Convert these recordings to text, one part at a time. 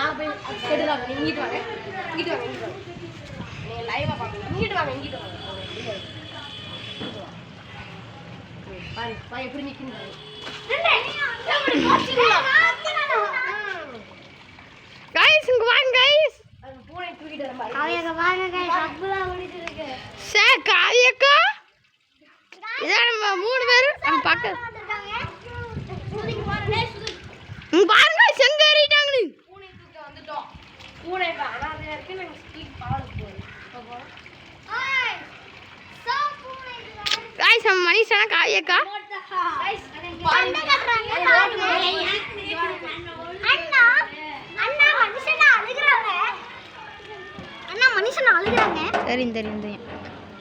நான் போய் எடுக்கலாம். இங்கிட்டு வாங்க, இங்கிட்டு வாங்க, இங்கிட்டு வாங்க. நீங்க லைவா பாருங்க. இங்கிட்டு வாங்க, இங்கிட்டு வாங்க. பாரு எப்படி நிக்குது. गाइस இங்க வாங்க गाइस. அது பூனை தூக்கிட்டு வர மாதிரி. காவியக்கா வாங்க गाइस. அப்புறா ஓடிட்டு இருக்கு. சே காவியக்கா. இதான் நம்ம மூணு பேர் நம்ம பக்கத்துல சுதிக்கு பாருங்க, சுதி. பாருங்க செங்க ஏறிட்டாங்க. பூனை தூக்க வந்துட்டோம். பூனை அனாதையா இருக்கு. நாங்க ஸ்பீட் பால் போறோம். ஏய் சோ பூனை இது. गाइस நம்ம மனிஷனா காவியக்கா. गाइस பாருங்க கட்டறாங்க. அண்ணா அண்ணா மனுஷனா அழுகுறாங்க. அண்ணா மனுஷனா அழுகுறாங்க. தெரியும் தெரியும் தெரியும்.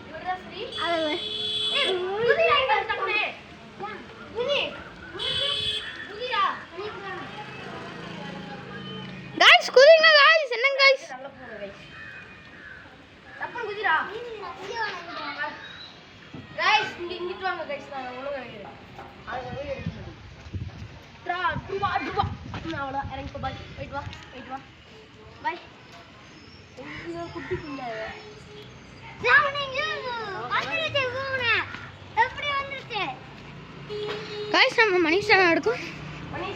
இவர்தான் ஸ்ரீ. அது ஏய் சுதி லைவ் பண்ணே. சுதி. சுதிடா. गाइस குதிங்க गाइस என்னங்க गाइस. நல்ல பூனை गाइस. தப்பன் குதிடா. गाइस இங்கிட்டு வாங்க गाइस. நான் ஒழுங்கா வைக்கிறேன். அது வந்து ட்ரா டுவா டுவா. நான் அவள இறங்கி போ. பாய் வெயிட் வா, வெயிட் வா. பாய். இது குட்டி குண்டா. ஜாமனிங்க வந்துருச்சு பூனை. எப்படி வந்துருச்சு? गाइस நம்ம மனிஷனா எடுக்கும். மணி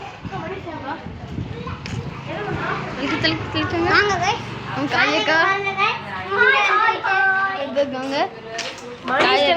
வா. இது தெளிச்சுங்க. வாங்க गाइस. நம்ம காவியக்கா வாங்க गाइस. Hi hi. எடுத்துங்க. மணி